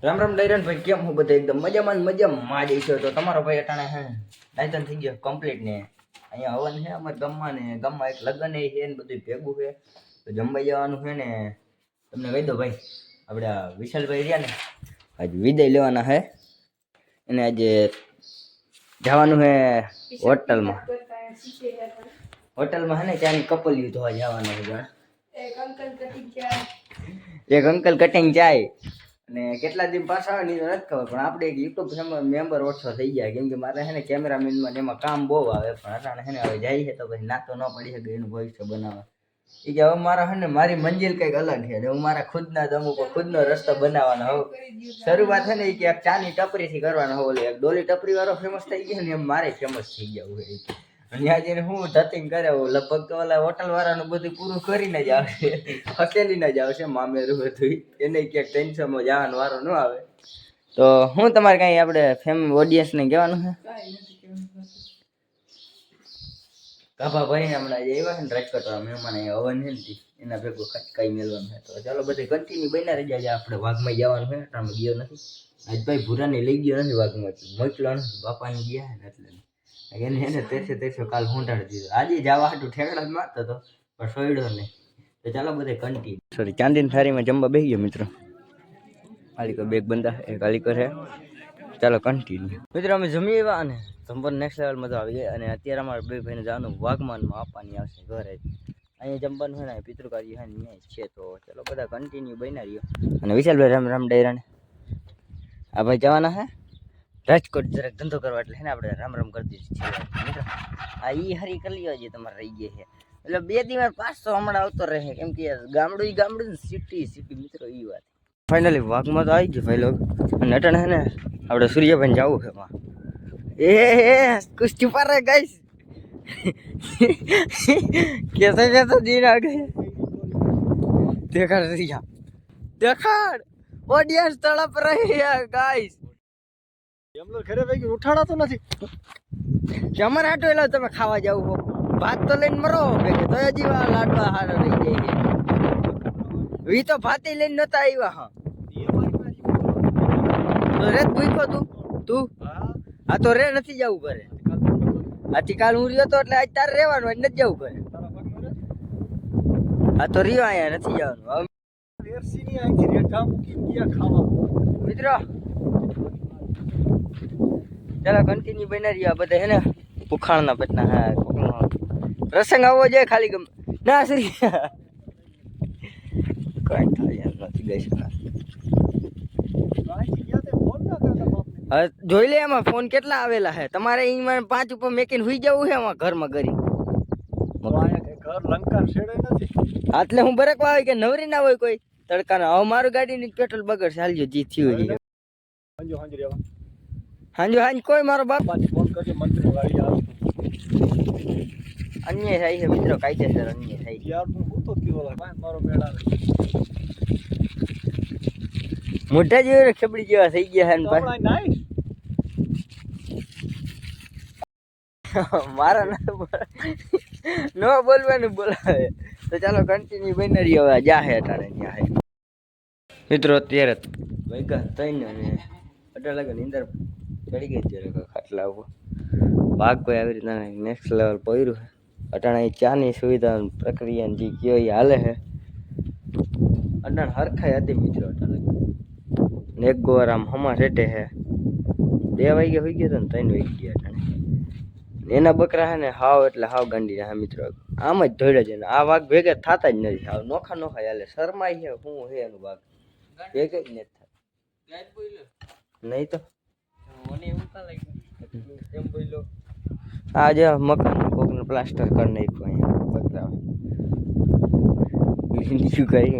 રામ રામ ડૈરન ભાઈ, કેમ હું બધા એકદમ મજામાં જ છો? તો તમારો ભાઈ અટાણે હે નાયતન થઈ ગયો કમ્પ્લીટ ને અહીંયા હવન છે અમારા ગામમાં એક લગ્ન છે ને બધું ભેગું છે તો જમવા જવાનું છે ને તમને કહી દો ભાઈ, આપણે વિશાલભાઈ રહ્યા ને આજે વિદાય લેવાના છે એને આજે જવાનું છે હોટલમાં છે ને ત્યાંની કપલિયું ધોવા જવાનું છે. એક અંકલ કટિંગ જાય અને કેટલા દિન પાછા આવે ને નથી ખબર, પણ આપણે એક યુટ્યુબ મેમ્બર ઓછો થઈ જાય કેમ કે મારે છે ને કેમેરામેનમાં એમાં કામ બહુ આવે, પણ અટાણે છે ને હવે જાય છે તો પછી ના તો ન પડી શકે એનું ભવિષ્ય બનાવવા. એ કે હવે મારા છે ને મારી મંજિલ કંઈક અલગ છે, હું મારા ખુદના દમ ઉપર ખુદનો રસ્તો બનાવવાનો હોઉં. શરૂઆત છે ને એ કે એક ચાની ટપરીથી કરવાનો હોવ, એક ડોલી ટપરી વાળો ફેમસ થઈ ગયો ને એમ મારે ફેમસ થઈ જવું છે. ત્યાં જઈને હું ધતિંગ કરે લગભગ તો ઓલા હોટલ વાળાનું બધું પૂરું કરીને જ આવશે, હકેલીને જ આવશે મામેરું બધું, એને ક્યાંક ટેન્શનમાં જવાનો વારો ન આવે. તો હું તમારે કાંઈ આપણે ફેમિલી ઓડિયન્સને કહેવાનું છે? કાભા ભાઈ હમણાં જે આવ્યા છે ને રાજકોટ મહેમાન હવન છે ને એના ભેગું કઈ મેળવાનું છે. તો ચાલો બધે કન્ટિન્યુ બન્યા રહી જાય. આપણે વાઘમાં જવાનું છે, આમ ગયો નથી આજ ભાઈ ભૂરાને લઈ ગયો નથી વાઘમાં, મોકલો નથી બાપાને ગયા ને એટલે એને એને તેરસે કાલ હુંટાડી દીધો. આજે જવા હાટું ઠેકડા જ મારતો હતો પણ સોયડો નહીં. તો ચાલો બધે કન્ટિન્યુ. સોરી, ચાંદીની થાળીમાં જમવા બેસી ગયો મિત્રો. કાલીકર બેગ બંધા એ કાલીકર છે. ચાલો કન્ટિન્યુ મિત્રો, અમે જમી આવ્યા અને જમવાનું નેક્સ્ટ લેવલ મજા આવી જાય. અને અત્યારે અમારે બે ભાઈને જવાનું વાઘમાનમાં આપવાની આવશે ઘરે, અહીંયા જમવાનું હોય ને પિતૃકાર્ય હોય ને છે. તો ચાલો બધા કન્ટિન્યુ બન્યા રહ્યો. અને વિશાલભાઈ રામ રામ ડૈરાને આ ભાઈ જવાના હે રાજકોટ જરાક ધંધો કરવા, એટલે ને આપણે રામ રામ કરી દીધી છે મિત્રો. આ ઈ હરી કરી લ્યો જે તમારે રહી ગઈ છે, એટલે 2 દિવસ પાછો હમણાં આવતો રહે કેમ કે ગામડું સિટી મિત્રો. એ વાત ફાઇનલી વાઘમાં તો આવી ગયું ભાઈ લોગ. અને અટાણે છે ને આપણે સૂર્યભાઈ જવું છે એમાં कुछ छुपा रहे गाइस कैसे दिन आ गए देखाड़ ऑडियंस तड़प रही है गाइस. એમ તો ઘરે ભાઈ ઉઠાડા તો નથી જમર આટો એલા તમે ખાવા જાવ હો, ભાત તો લઈને મરો ભેગે તો હજી લાડવા હારો રહી જાય. વી તો ભાતે લઈને નતા આવ્યા. હા તો રેત ભૂખો તું આ તો રે નથી જવું ઘરે. આથી કાલ હું રહ્યો તો એટલે આજ તારે રહેવાનું, આજ નથી જવું ઘરે. આ તો રહ્યો અહીંયા નથી જવાનું. મિત્રો ચાલો કન્ટિન્યુ બના રહ્યા બધા હે ને પુખાણના પેટના. હા પ્રસંગ આવવો જોઈએ ખાલી ગમે ના સરી કઈ થાય નથી ગઈ શકા. હવે જોઈ લે એમાં ફોન કેટલા આવેલા છે તમારે. એમાં 5 ઉપર મેકીને હુઈ જવું છે એમાં ઘરમાં કરી ઘર લંકા છેડે નથી. એટલે હું બરકવા આવે કે નવરી ના હોય કોઈ તડકાના. હવે મારું ગાડીની પેટ્રોલ બગડશે. હાલજો જી થયું છે હાંજ કોઈ મારો બાપ ફોન કરજો મંત્રી વાળી આવે. અન્યાય થાય છે મિત્રો, કાયદેસર અન્યાય થાય છે. યાર હું તો કીધો મારો મેળા મોઢા જેવા ખેબડી જેવા થઈ ગયા છે મારા ન બોલવાનું બોલાવે. તો ચાલો કન્ટિન્યુ બની રહ્યો. હવે જાહે અટાણે જાહે મિત્રો. અત્યારે વાગ્યા 3 અને 18 લાગે નીંદર ચડી ગઈ ત્યારે ખાટલા ઉપર. ભાગ કોઈ આવી રીતના નેક્સ્ટ લેવલ પડ્યું છે. અટાણે ચાની સુવિધા પ્રક્રિયા જે કયો એ હાલે છે. અટાણે હરખાઈ હતી મિત્રો. અટાણે એક ગોવાર આમ હમા રેટે છે. 2 વાગે હોઈ ગયો તો ને 3 વાગી ગયા અટાણે. એના બકરા છે ને હાવ એટલે હાવ ગાંડી રહ્યા મિત્રો. આમ જ ધોડે છે ને આ વાઘ ભેગા થતા જ નથી. હાવ નોખા હાલે શરમાઈ છે. શું છે એનું વાઘ ભેગા જ નથી થતા. નહીં તો આ જે મકાન કોકનું પ્લાસ્ટર કરી નાખ્યું અહીંયા બકરા લીંડિયું કરી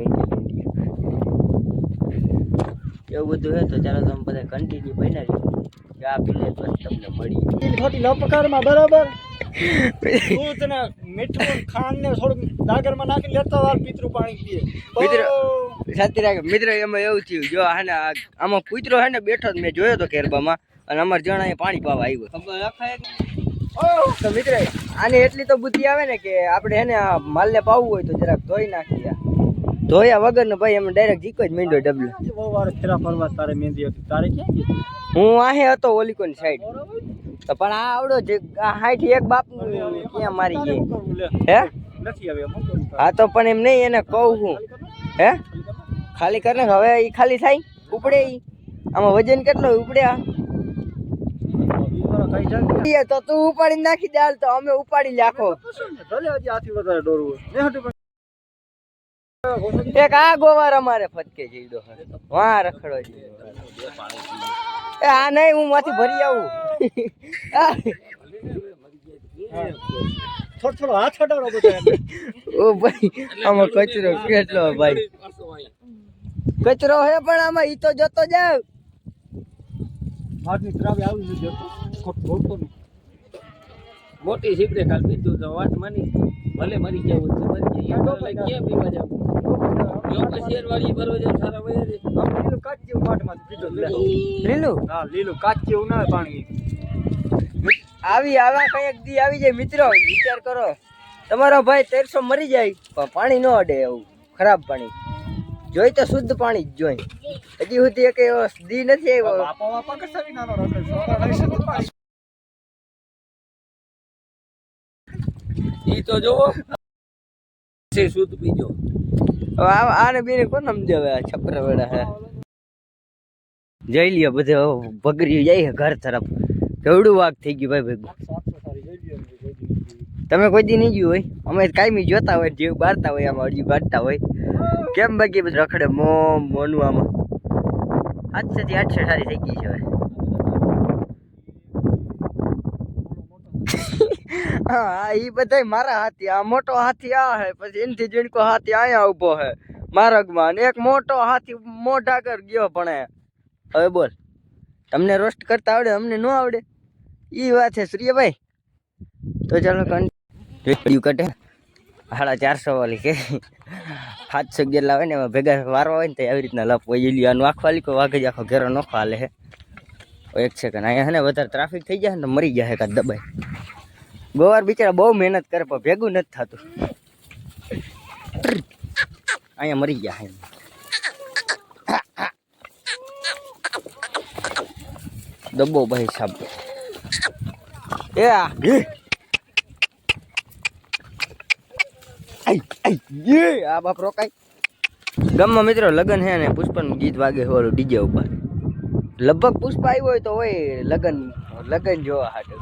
એવું બધું હે. તો ચાલો તમે બધા કન્ટિન્યુ બના રહ્યો. ચા પી લે પછી તમને મળી ખોટી લપકારમાં બરાબર દૂધ ને મીઠું ખાંડ ને થોડું દાગરમાં નાખી લેતા વાર પિતરું પાણી પીએ મિત્રો. સાચી રાખે મિત્રો, એમાં એવું થયું જો હે ને આમાં કૂતરો હે ને બેઠો મેં જોયો તો કેરબામાં, અને અમારે જણા અહીંયા પાણી પાવા આવ્યો. તો મિત્ર આને એટલી તો બુદ્ધિ આવે ને કે આપણે હે ને માલને પાવવું હોય તો જરાક ધોઈ નાખીએ. ધોયા વગર ને ભાઈ અમે ડાયરેક્ટ જીકો જ મીંડો ડબલો. બહુ વાર ફેરા ફરવા તારે મહેંદી હતી તારે ક્યાં ગઈ હું આહે હતો ઓલીકોની સાઈડ તો પણ આ આવડો જે હાઈઠ એક બાપ ક્યાં મારી ગઈ હે નથી હવે હું કરું હા તો પણ એમ નહીં એને કહું છું હે ખાલી કર ને હવે ઈ ખાલી થાય ઉપડે ઈ આમાં વજન કેટલો ઉપડ્યા કઈ જાય તો તું ઉપાડી નાખી દે હાલ તો અમે ઉપાડી લાખો ભલે હજી આથી વધારે દોડવું ને હટુ એક આ ગોવાર અમારે ફટકે જઈડો વાહ રખડો જઈ આ નહીં હું માંથી ભરી આવું થોડો થોડો હાથ હટાડો બધા ઓ ભાઈ આમાં કચરો કેટલો ભાઈ કચરો હે પણ આમાં ઈ તો જતો જાવ હાથની ત્રાવે આવી ન જતો ખોટો નહીં મોટી સીપડે કાલ પીધું તો વાત માની ભલે મરી જવું તો મરી જાય ક્યાં પીવા જાવ જો કે શેરવાળી ભરવા જાવ સારા વયા રે લીલું કાચ જેવું પાટમાં પીધો લીલું હા લીલું કાચ જેવું ના પાણી આવી આવા કઈક દી આવી જાય મિત્રો વિચાર કરો તમારો ભાઈ 1300 મરી જાય પણ પાણી ન અડે એવું ખરાબ પાણી જોઈ તો શુદ્ધ પાણી જ જોઈ હજી સુધી એક એવો દી નથી આવ્યો બાપા બાપા કસાવી નાનો રખે છોકરા નહીં શકે પાણી ઈ તો જોવો છે શુદ્ધ પીજો હવે આને બીને કોણ સમજે હવે આ છપરા વેડા હે જઈ લ્યો બધે ભગરી જાય ઘર તરફ કેવડું વાઘ થઈ ગયું ભાઈ ભેગું 700 સારી ગઈ ગઈ તમે કોઈ દી નહીં ગયું હોય અમે કાયમી જોતા હોય જીવ બારતા હોય આમાં અરજી કાઢતા હોય કેમ બાકી બધું રખડે મોનું આમાં 700 થી 800 સારી થઈ ગઈ છે હવે હા ઈ બધાય મારા હાથી આ મોટો હાથી આ હે પછી એનથી જીણકો હાથી આયા ઊભો હે માર્ગમાં અને એક મોટો હાથી મોઢા કર ગયો પણ હવે બોલ તમને રોસ્ટ કરતા આવડે અમને ન આવડે ઈ વાત છે સૂર્યભાઈ તો ચાલો કન્ટિન્યુ કટે 450 વાળી કે 700 જેટલા હોય ને એમાં ભેગા વારવા હોય ને તો આવી રીતના લપ હોય એલી આનું આખો વાલી કોઈ વાઘ જ આખો ઘેરો નોખો હાલે હે એક સેકન્ડ અહીંયા હે ને વધારે ટ્રાફિક થઈ જાય ને તો મરી જાય કાં દબાઈ ગોવાર બિચારા બહુ મહેનત કરે પણ ભેગું નથી થતું અહીંયા મરી ગયા દબો ભાઈ સાહેબ એ આ આ બાપ રોકાય ગામમાં મિત્રો લગન છે ને પુષ્પાનું ગીત વાગે હોલું ડીજે ઉપર લગભગ પુષ્પા આવ્યો હોય તો હોય લગન જોવા હાટું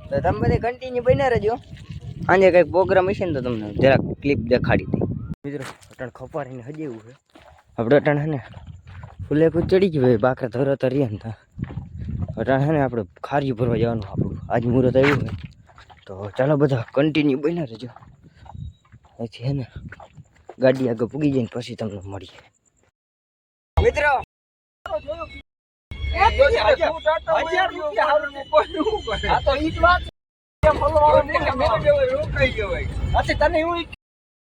તો તમે બધે કન્ટિન્યુ બન્યા રહેજો આજે કંઈક પ્રોગ્રામ હશે ને તો તમને જરાક ક્લિપ દેખાડી દઈ મિત્રો અટાણ ખપારીને હજેવું છે આપણે અટાણ છે ને ફૂલે કોઈ ચડી ગયું ભાઈ બાકરા ધરો તો રહ્યા ને અટાણ છે ને આપણે ખારી ભરવા જવાનું આપણું આજ મુહૂર્ત આવ્યું હોય તો ચાલો બધા કન્ટિન્યુ બન્યા રહેજો પછી હે ને ગાડી આગળ પૂગી જાય ને પછી તમને મળીએ મિત્રો તને એવું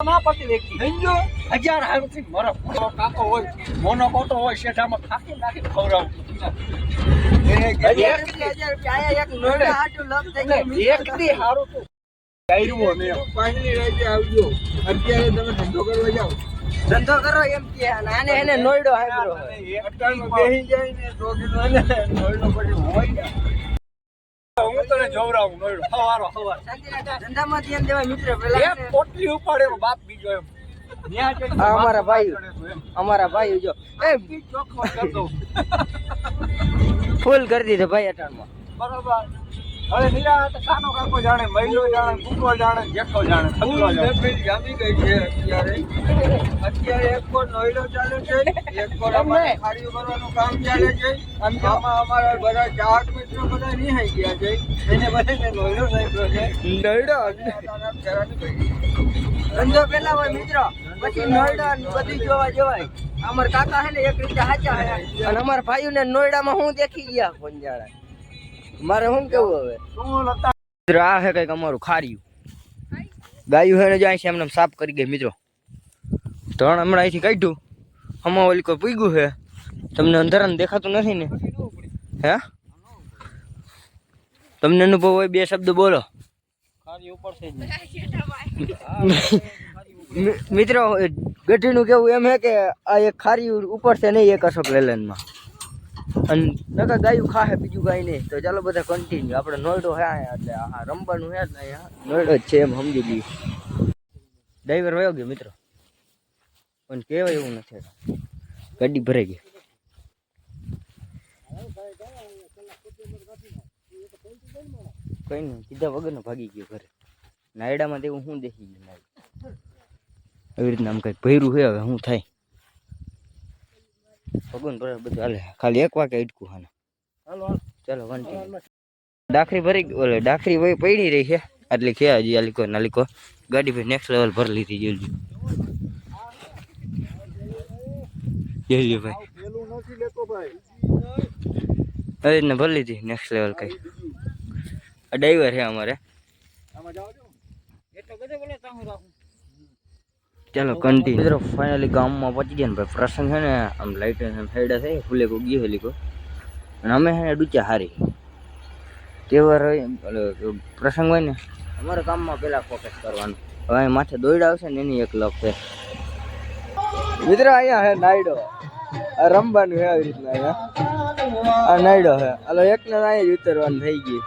ના પડતી વ્યક્તિ 1000 હાલથી મારો કાકો હોય મોનો કોટો હોય શેઠામાં થાકી નાખી ખવડાવું એક દી હારું તો ગાયરું ને પાછલી રાતે આવજો અત્યારે તમે ધંધો કરવા જાઓ ધંધો કરો એમ કે આને એને નોયડો હાંભળો અટાણમાં બેહી જાય ને તો કીધું ને નોયડો પછી હોય હું તને જોવરાવું નોયડો હવારો હવાર ધંધામાંથી એમ દેવાય મિત્ર પેલા એક પોટલી ઉપાડે બાપ બીજો એમ આ અમારા ભાઈ જો એ ચોખ્ખો કરતો ફૂલ કરી દીધો ભાઈ અટાણમાં બરોબર હવે નિરાત કાનો કાકો જાણે મહિલો જાણે કુકો જાણે જેઠો જાણે થકલો જાણે જામી ગઈ છે અત્યારે એક કોર નોયડો ચાલે છે એક કોર અમારે ખાડીઓ કરવાનું કામ ચાલે છે આમાં અમારા બધા 4 મિત્રો બધા નિહાઈ ગયા છે એને બધાને નોયડો સાહેબ છે નોયડો ધંધો પેલા હોય મિત્રો પછી નોયડા બધી જોવા જવાય અમારા કાકા હે ને એક રીતે સાચા હે અને અમારા ભાઈઓને નોયડામાં હું દેખી ગયા કોણ જાણે મારે શું કેવું હવે મિત્રો આ હે કઈક અમારું ખાર્યું ગાયું હે ને જાય છે એમને સાફ કરી ગઈ મિત્રો ત્રણ હમણાં અહીંથી કાઢ્યું હમણાં ઓલી કોઈ પૂગ્યું છે તમને અંધારાને દેખાતું નથી ને હે તમને અનુભવ હોય બે શબ્દ બોલો મિત્રો ગઢીનું કેવું એમ હે કે આ એક ખારી ઉપર છે નહીં એક અશોક લેલનમાં અને નકા ગાયું ખાહે બીજું કાંઈ નહીં. તો ચાલો બધા કન્ટિન્યુ. આપણે નોયડો હે અહીંયા એટલે આ રમવાનું હે ને અહીંયા નોયડો જ છે એમ સમજી લઈએ. ડ્રાઈવર વયો ગયો મિત્રો, પણ કહેવાય એવું નથી, ગાડી ભરાઈ ગઈ. કઈ નહીં, કીધા વગરનો ભાગી ગયો ઘરે. નાયડામાં તેવું શું દેખી ગયું એવી રીતના આમ કંઈક ભર્યું છે. હવે શું થાય ભગવાન પર બધું હાલે. ખાલી એક વાગે અટકું હાને. ચાલો કન્ટિન્યુ. ડાખરી ભરી ઓલે ડાખરી વહી પડી રહી છે એટલે કે હજી આલીકો નાલીકો ગાડી ભાઈ નેક્સ્ટ લેવલ ભરી લીધી. જોઈ ભાઈ હવે ને ભરી લીધી નેક્સ્ટ લેવલ. કઈ આ ડ્રાઈવર છે અમારે. ચાલો કન્ટિન્યુ. મિત્રો ફાઇનલી ગામમાં પહોંચી ગયા ને ભાઈ. પ્રસંગ છે ને આમ લાઈટ હેડા થઈ ફૂલે કો ગયો હેલીકો અને અમે છે ને ડૂચા હારી તહેવાર હોય પ્રસંગ હોય ને અમારા કામમાં પેલા ફોકસ કરવાનું. હવે માથે દોડ આવશે ને એની એક લપ છે. મિત્રો અહીંયા હે નાયડો, આ રમવાનું હે આવી રીતના. અહીંયા આ નાયડો હે. હાલો એકને અહીંયા જ ઉતરવાનું થઈ ગયું.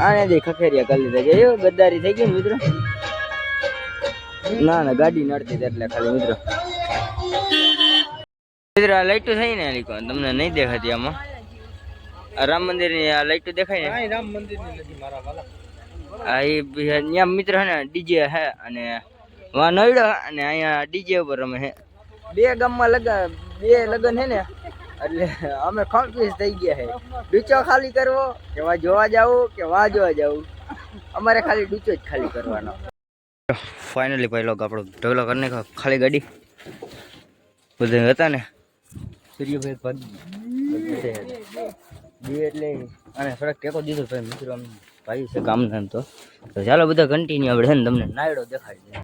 આને દે ખખેરિયા કરી લીધા. જોયું ગદ્દારી થઈ ગઈ ને મિત્રો. ના ના ગાડી નડતી એટલે ખાલી મિત્રો. મિત્રો આ લાઈટો થઈ ને તમને નહીં દેખાતી આમાં. આ રામ મંદિર ની આ લાઈટો દેખાય ને. રામ મંદિર ની નથી મારા વાલા. આ અહીંયા મિત્ર હે ને ડીજે હે અને વા નોયડો અને અહીંયા ડીજે ઉપર રમે હે. બે ગામમાં બે લગન હે ને એટલે અમે કન્ફ્યુઝ થઈ ગયા હે. ડૂચો ખાલી કરવો કે વા જોવા જવું કે વા જોવા જવું. અમારે ખાલી ડૂચો જ ખાલી કરવાનો. ફાઇનલી ભાઈ લોકો આપણો ઢગલો કરી નાખ્યો. ખાલી ગાડી બધા હતા ને સૂર્યભાઈ ભાગી બે એટલે અને થોડાક ટેકો દીધો ભાઈ મિત્રો. આમ ભાઈ છે કામના તો ચાલો બધા કન્ટિન્યુ આપણે છે ને તમને નાયડો દેખાડી દે.